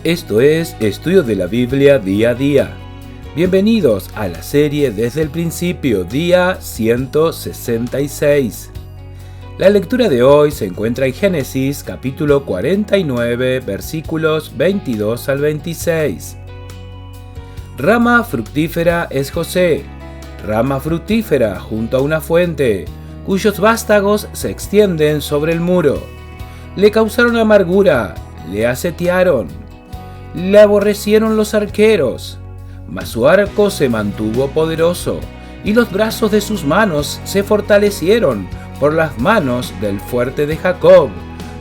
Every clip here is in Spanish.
Esto es Estudio de la Biblia Día a Día. Bienvenidos a la serie Desde el Principio, día 166. La lectura de hoy se encuentra en Génesis capítulo 49, versículos 22 al 26. Rama fructífera es José, rama fructífera junto a una fuente, cuyos vástagos se extienden sobre el muro. Le causaron amargura, le asetearon. Le aborrecieron los arqueros, mas su arco se mantuvo poderoso, y los brazos de sus manos se fortalecieron por las manos del fuerte de Jacob,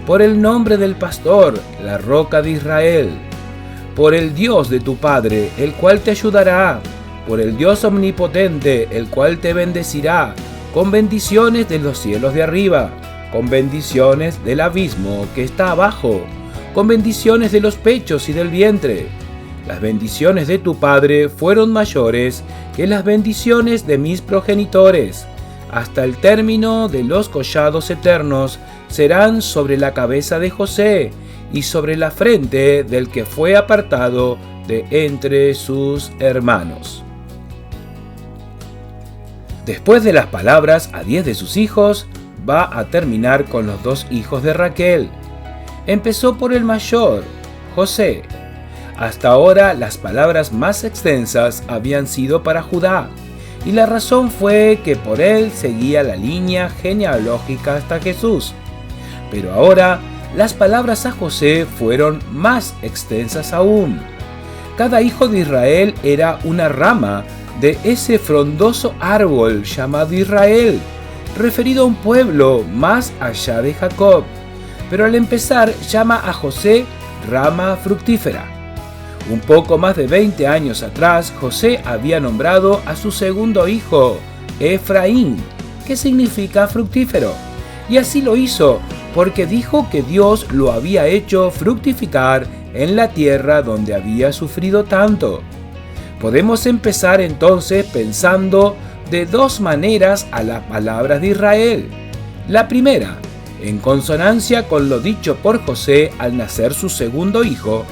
por el nombre del pastor, la roca de Israel, por el Dios de tu Padre, el cual te ayudará, por el Dios omnipotente, el cual te bendecirá, con bendiciones de los cielos de arriba, con bendiciones del abismo que está abajo, con bendiciones de los pechos y del vientre. Las bendiciones de tu padre fueron mayores que las bendiciones de mis progenitores. Hasta el término de los collados eternos serán sobre la cabeza de José y sobre la frente del que fue apartado de entre sus hermanos. Después de las palabras a 10 de sus hijos, va a terminar con los 2 hijos de Raquel. Empezó por el mayor, José. Hasta ahora las palabras más extensas habían sido para Judá, y la razón fue que por él seguía la línea genealógica hasta Jesús. Pero ahora las palabras a José fueron más extensas aún. Cada hijo de Israel era una rama de ese frondoso árbol llamado Israel, referido a un pueblo más allá de Jacob. Pero al empezar llama a José rama fructífera. Un poco más de 20 años atrás, José había nombrado a su segundo hijo, Efraín, que significa fructífero. Y así lo hizo, porque dijo que Dios lo había hecho fructificar en la tierra donde había sufrido tanto. Podemos empezar entonces pensando de 2 maneras a las palabras de Israel. La primera, en consonancia con lo dicho por José al nacer su segundo hijo,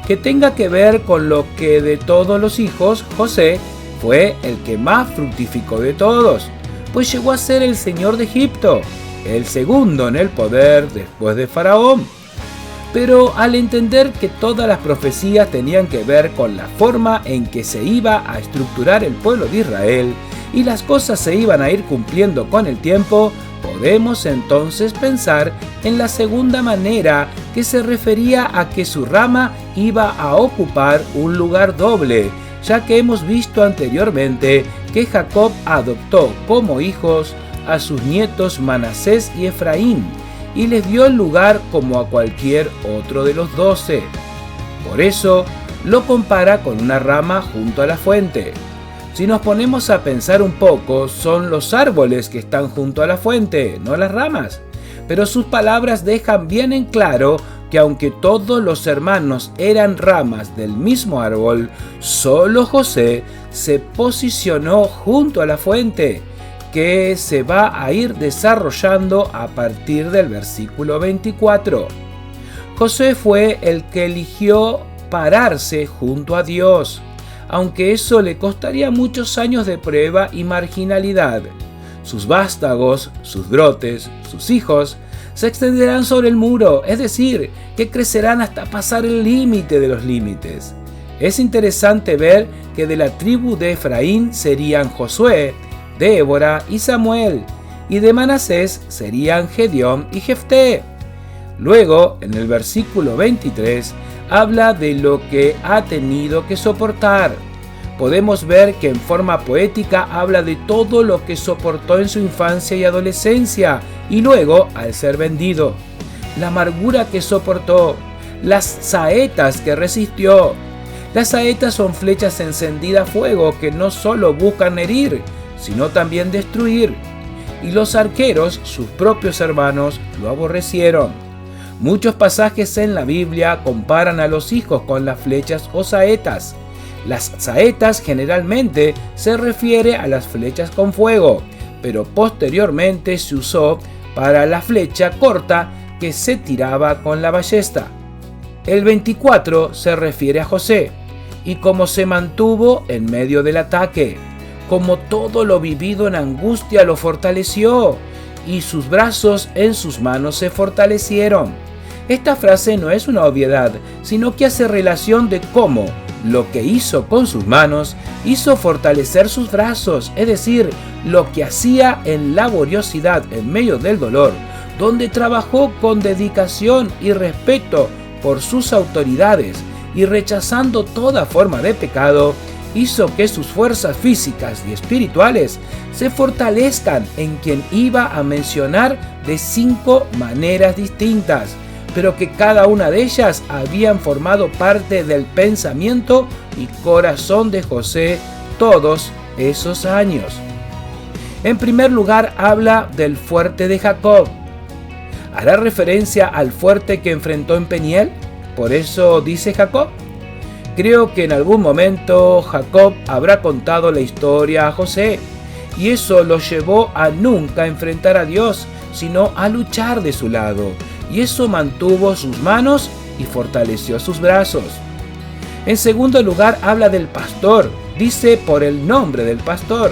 que tenga que ver con lo que de todos los hijos, José fue el que más fructificó de todos, pues llegó a ser el señor de Egipto, el segundo en el poder después de Faraón. Pero al entender que todas las profecías tenían que ver con la forma en que se iba a estructurar el pueblo de Israel y las cosas se iban a ir cumpliendo con el tiempo, podemos entonces pensar en la segunda manera, que se refería a que su rama iba a ocupar un lugar doble, ya que hemos visto anteriormente que Jacob adoptó como hijos a sus nietos Manasés y Efraín, y les dio el lugar como a cualquier otro de los 12. Por eso lo compara con una rama junto a la fuente. Si nos ponemos a pensar un poco, son los árboles que están junto a la fuente, no las ramas. Pero sus palabras dejan bien en claro que aunque todos los hermanos eran ramas del mismo árbol, solo José se posicionó junto a la fuente, que se va a ir desarrollando a partir del versículo 24. José fue el que eligió pararse junto a Dios, aunque eso le costaría muchos años de prueba y marginalidad. Sus vástagos, sus brotes, sus hijos, se extenderán sobre el muro, es decir, que crecerán hasta pasar el límite de los límites. Es interesante ver que de la tribu de Efraín serían Josué, Débora y Samuel, y de Manasés serían Gedeón y Jefté. Luego, en el versículo 23, habla de lo que ha tenido que soportar. Podemos ver que en forma poética habla de todo lo que soportó en su infancia y adolescencia, y luego al ser vendido, la amargura que soportó, las saetas que resistió. Las saetas son flechas encendidas a fuego que no solo buscan herir, sino también destruir. Y los arqueros, sus propios hermanos, lo aborrecieron. Muchos pasajes en la Biblia comparan a los hijos con las flechas o saetas. Las saetas generalmente se refiere a las flechas con fuego, pero posteriormente se usó para la flecha corta que se tiraba con la ballesta. El 24 se refiere a José y cómo se mantuvo en medio del ataque, como todo lo vivido en angustia lo fortaleció y sus brazos en sus manos se fortalecieron. Esta frase no es una obviedad, sino que hace relación de cómo lo que hizo con sus manos hizo fortalecer sus brazos, es decir, lo que hacía en laboriosidad en medio del dolor, donde trabajó con dedicación y respeto por sus autoridades y rechazando toda forma de pecado, hizo que sus fuerzas físicas y espirituales se fortalezcan en quien iba a mencionar de 5 maneras distintas, pero que cada una de ellas habían formado parte del pensamiento y corazón de José todos esos años. En primer lugar, habla del fuerte de Jacob. ¿Hará referencia al fuerte que enfrentó en Peniel? Por eso dice Jacob. Creo que en algún momento Jacob habrá contado la historia a José, y eso lo llevó a nunca enfrentar a Dios, sino a luchar de su lado, y eso mantuvo sus manos y fortaleció sus brazos. En segundo lugar, habla del pastor, dice por el nombre del pastor.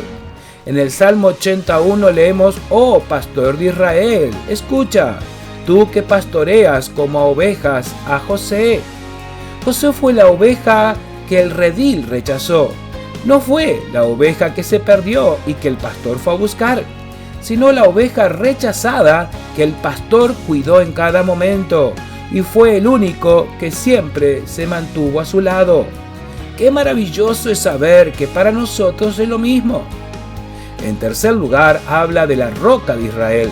En el Salmo 81 leemos: «Oh pastor de Israel, escucha, tú que pastoreas como a ovejas a José». José fue la oveja que el redil rechazó. No fue la oveja que se perdió y que el pastor fue a buscar, sino la oveja rechazada que el pastor cuidó en cada momento, y fue el único que siempre se mantuvo a su lado. Qué maravilloso es saber que para nosotros es lo mismo. En tercer lugar, habla de la roca de Israel.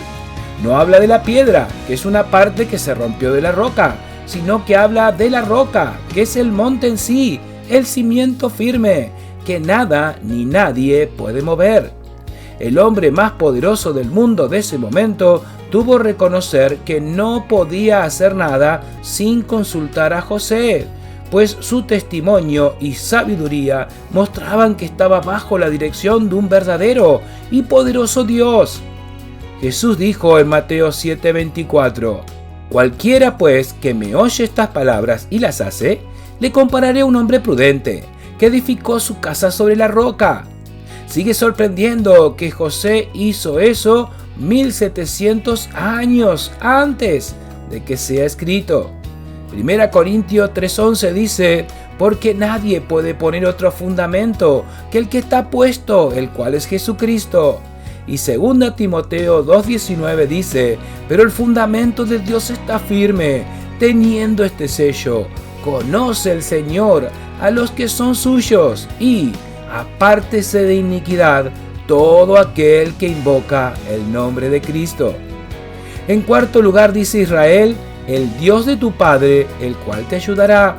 No habla de la piedra, que es una parte que se rompió de la roca, sino que habla de la roca, que es el monte en sí, el cimiento firme, que nada ni nadie puede mover. El hombre más poderoso del mundo de ese momento tuvo que reconocer que no podía hacer nada sin consultar a José, pues su testimonio y sabiduría mostraban que estaba bajo la dirección de un verdadero y poderoso Dios. Jesús dijo en Mateo 7:24: «Cualquiera pues que me oye estas palabras y las hace, le compararé a un hombre prudente, que edificó su casa sobre la roca». Sigue sorprendiendo que José hizo eso 1700 años antes de que sea escrito. 1 Corintios 3:11 dice: «Porque nadie puede poner otro fundamento que el que está puesto, el cual es Jesucristo». Y 2 Timoteo 2:19 dice: «Pero el fundamento de Dios está firme, teniendo este sello: conoce el Señor a los que son suyos, y apártese de iniquidad todo aquel que invoca el nombre de Cristo». En cuarto lugar dice Israel: «El Dios de tu padre, el cual te ayudará».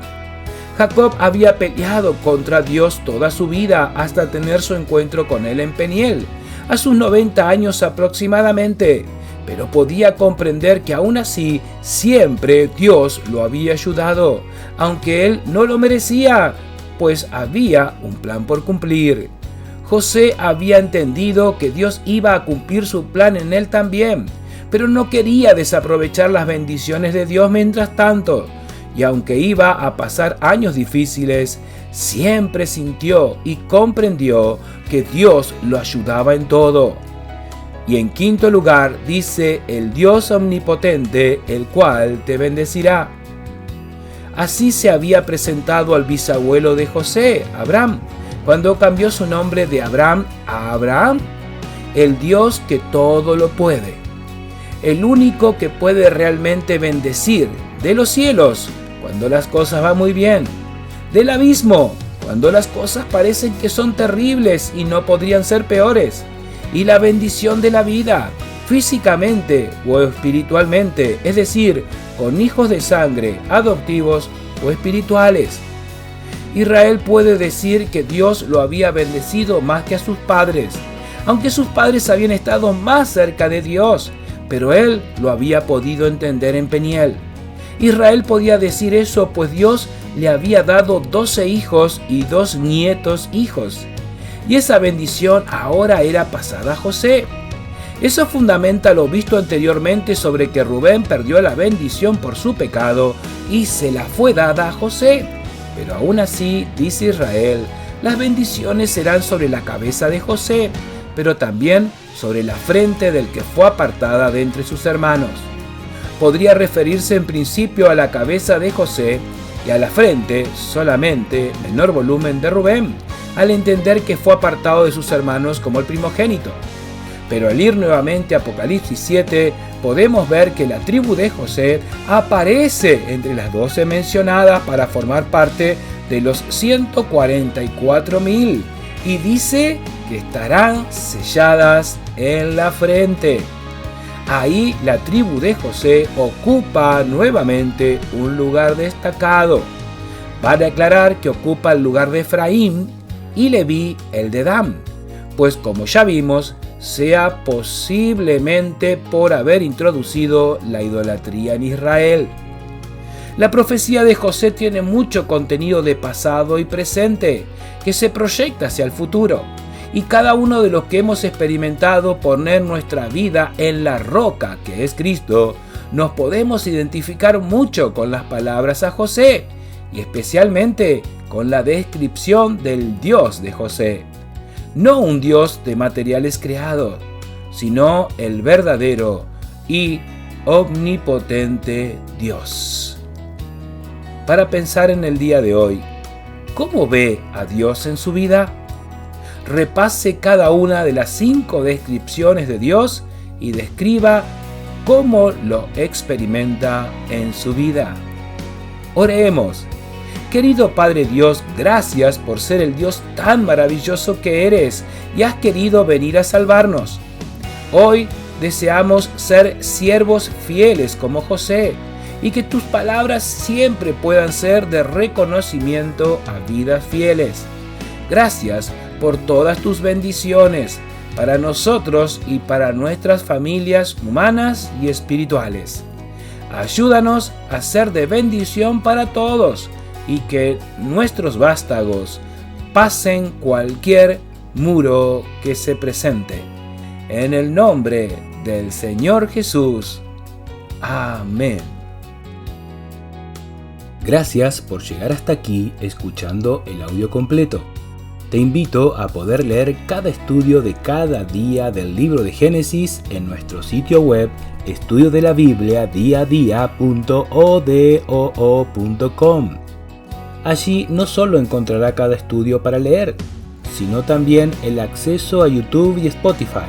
Jacob había peleado contra Dios toda su vida hasta tener su encuentro con él en Peniel, a sus 90 años aproximadamente, pero podía comprender que aún así siempre Dios lo había ayudado, aunque él no lo merecía, pues había un plan por cumplir. José había entendido que Dios iba a cumplir su plan en él también, pero no quería desaprovechar las bendiciones de Dios mientras tanto, y aunque iba a pasar años difíciles, siempre sintió y comprendió que Dios lo ayudaba en todo. Y en quinto lugar dice: «El Dios omnipotente, el cual te bendecirá». Así se había presentado al bisabuelo de José, Abraham, cuando cambió su nombre de Abraham a Abraham: el Dios que todo lo puede, el único que puede realmente bendecir, de los cielos cuando las cosas van muy bien, del abismo cuando las cosas parecen que son terribles y no podrían ser peores, y la bendición de la vida, físicamente o espiritualmente, es decir, con hijos de sangre, adoptivos o espirituales. Israel puede decir que Dios lo había bendecido más que a sus padres, aunque sus padres habían estado más cerca de Dios, pero él lo había podido entender en Peniel. Israel podía decir eso, pues Dios le había dado 12 hijos y 2 nietos hijos, y esa bendición ahora era pasada a José. Eso fundamenta lo visto anteriormente sobre que Rubén perdió la bendición por su pecado y se la fue dada a José. Pero aún así, dice Israel, las bendiciones serán sobre la cabeza de José, pero también sobre la frente del que fue apartada de entre sus hermanos. Podría referirse en principio a la cabeza de José y a la frente, solamente menor volumen de Rubén, al entender que fue apartado de sus hermanos como el primogénito. Pero al ir nuevamente a Apocalipsis 7, podemos ver que la tribu de José aparece entre las 12 mencionadas para formar parte de los 144.000 y dice que estarán selladas en la frente. Ahí la tribu de José ocupa nuevamente un lugar destacado. Vale aclarar que ocupa el lugar de Efraín y Leví el de Dan, pues como ya vimos, sea posiblemente por haber introducido la idolatría en Israel. La profecía de José tiene mucho contenido de pasado y presente, que se proyecta hacia el futuro, y cada uno de los que hemos experimentado poner nuestra vida en la roca que es Cristo, nos podemos identificar mucho con las palabras a José, y especialmente con la descripción del Dios de José. No un Dios de materiales creados, sino el verdadero y omnipotente Dios. Para pensar en el día de hoy, ¿cómo ve a Dios en su vida? Repase cada una de las 5 descripciones de Dios y describa cómo lo experimenta en su vida. Oremos. Querido Padre Dios, gracias por ser el Dios tan maravilloso que eres y has querido venir a salvarnos. Hoy deseamos ser siervos fieles como José y que tus palabras siempre puedan ser de reconocimiento a vidas fieles. Gracias por todas tus bendiciones para nosotros y para nuestras familias humanas y espirituales. Ayúdanos a ser de bendición para todos y que nuestros vástagos pasen cualquier muro que se presente. En el nombre del Señor Jesús. Amén. Gracias por llegar hasta aquí escuchando el audio completo. Te invito a poder leer cada estudio de cada día del libro de Génesis en nuestro sitio web estudiodelaBiblia.com. Allí no solo encontrará cada estudio para leer, sino también el acceso a YouTube y Spotify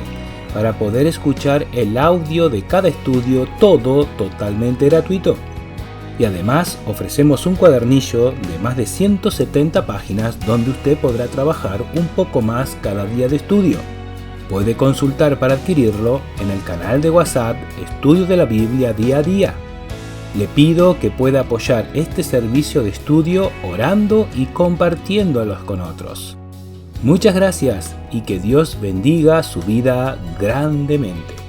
para poder escuchar el audio de cada estudio, todo totalmente gratuito. Y además ofrecemos un cuadernillo de más de 170 páginas donde usted podrá trabajar un poco más cada día de estudio. Puede consultar para adquirirlo en el canal de WhatsApp Estudio de la Biblia Día a Día. Le pido que pueda apoyar este servicio de estudio orando y compartiéndolos con otros. Muchas gracias y que Dios bendiga su vida grandemente.